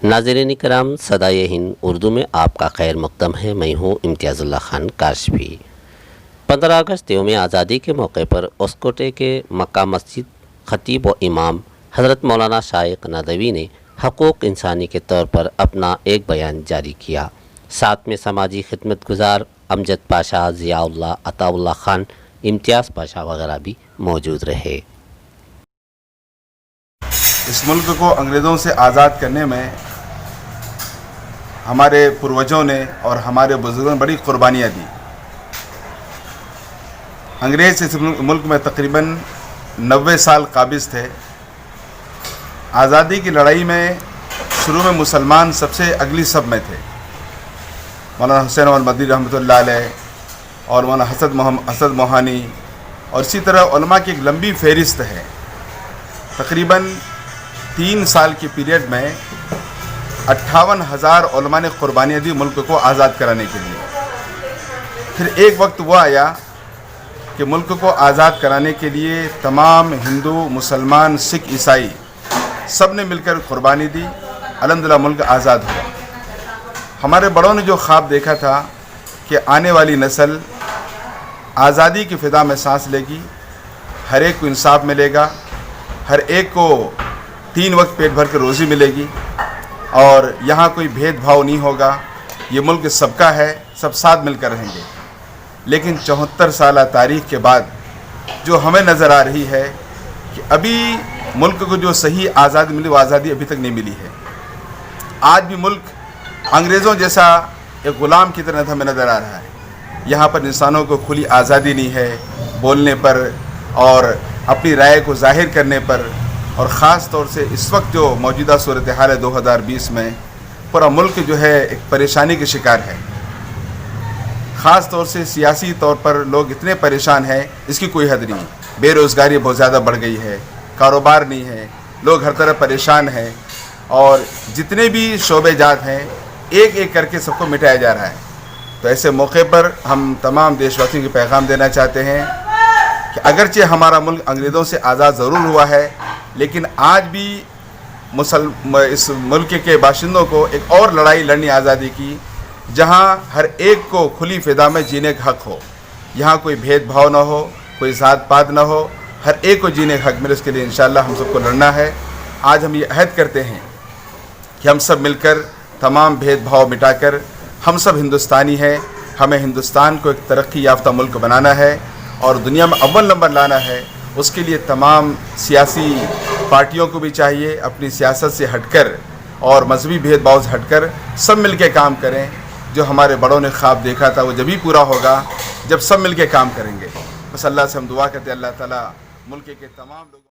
ناظرین کرام، صدائے ہند اردو میں آپ کا خیر مقدم ہے۔ میں ہوں امتیاز اللہ خان کاشفی۔ 15 اگست یوم آزادی کے موقع پر اسکوٹے کے مکہ مسجد خطیب و امام حضرت مولانا شائق ندوی نے حقوق انسانی کے طور پر اپنا ایک بیان جاری کیا۔ ساتھ میں سماجی خدمت گزار امجد پاشا، ضیاء اللہ، عطا اللہ خان، امتیاز پاشا وغیرہ بھی موجود رہے۔ اس ملک کو انگریزوں سے آزاد کرنے میں ہمارے پروجوں نے اور ہمارے بزرگوں نے بڑی قربانیاں دی۔ انگریز اس ملک میں تقریباً 90 سال قابض تھے۔ آزادی کی لڑائی میں شروع میں مسلمان سب سے اگلی صف میں تھے۔ مولانا حسین المدنی رحمۃ اللہ علیہ اور مولانا حسد موہانی اور اسی طرح علماء کی ایک لمبی فہرست ہے۔ تقریباً 3 سال کی پیریڈ میں 58,000 علماء نے قربانیاں دی ملک کو آزاد کرانے کے لیے۔ پھر ایک وقت وہ آیا کہ ملک کو آزاد کرانے کے لیے تمام ہندو، مسلمان، سکھ، عیسائی سب نے مل کر قربانی دی۔ الحمدللہ ملک آزاد ہوا۔ ہمارے بڑوں نے جو خواب دیکھا تھا کہ آنے والی نسل آزادی کی فضا میں سانس لے گی، ہر ایک کو انصاف ملے گا، ہر ایک کو 3 وقت پیٹ بھر کے روزی ملے گی اور یہاں کوئی بھید بھاؤ نہیں ہوگا، یہ ملک سب کا ہے، سب ساتھ مل کر رہیں گے۔ لیکن 74 سالہ تاریخ کے بعد جو ہمیں نظر آ رہی ہے کہ ابھی ملک کو جو صحیح آزادی ملی وہ آزادی ابھی تک نہیں ملی ہے۔ آج بھی ملک انگریزوں جیسا ایک غلام کی طرح ہمیں نظر آ رہا ہے۔ یہاں پر انسانوں کو کھلی آزادی نہیں ہے بولنے پر اور اپنی رائے کو ظاہر کرنے پر، اور خاص طور سے اس وقت جو موجودہ صورتحال ہے 2020 میں پورا ملک جو ہے ایک پریشانی کے شکار ہے۔ خاص طور سے سیاسی طور پر لوگ اتنے پریشان ہیں اس کی کوئی حد نہیں۔ بے روزگاری بہت زیادہ بڑھ گئی ہے، کاروبار نہیں ہے، لوگ ہر طرح پریشان ہیں، اور جتنے بھی شعبے جات ہیں ایک ایک کر کے سب کو مٹایا جا رہا ہے۔ تو ایسے موقع پر ہم تمام دیش واسیوں کو پیغام دینا چاہتے ہیں کہ اگرچہ ہمارا ملک انگریزوں سے آزاد ضرور ہوا ہے، لیکن آج بھی اس ملک کے باشندوں کو ایک اور لڑائی لڑنی آزادی کی، جہاں ہر ایک کو کھلی فضا میں جینے کا حق ہو، یہاں کوئی بھید بھاؤ نہ ہو، کوئی ذات پات نہ ہو، ہر ایک کو جینے کا حق ملے۔ اس کے لیے انشاءاللہ ہم سب کو لڑنا ہے۔ آج ہم یہ عہد کرتے ہیں کہ ہم سب مل کر تمام بھید بھاؤ مٹا کر ہم سب ہندوستانی ہیں، ہمیں ہندوستان کو ایک ترقی یافتہ ملک بنانا ہے اور دنیا میں اول نمبر لانا ہے۔ اس کے لیے تمام سیاسی پارٹیوں کو بھی چاہیے اپنی سیاست سے ہٹ کر اور مذہبی بھید بھاؤ سے ہٹ کر سب مل کے کام کریں۔ جو ہمارے بڑوں نے خواب دیکھا تھا وہ جبھی پورا ہوگا جب سب مل کے کام کریں گے۔ بس اللہ سے ہم دعا کرتے ہیں اللہ تعالیٰ ملک کے تمام لوگوں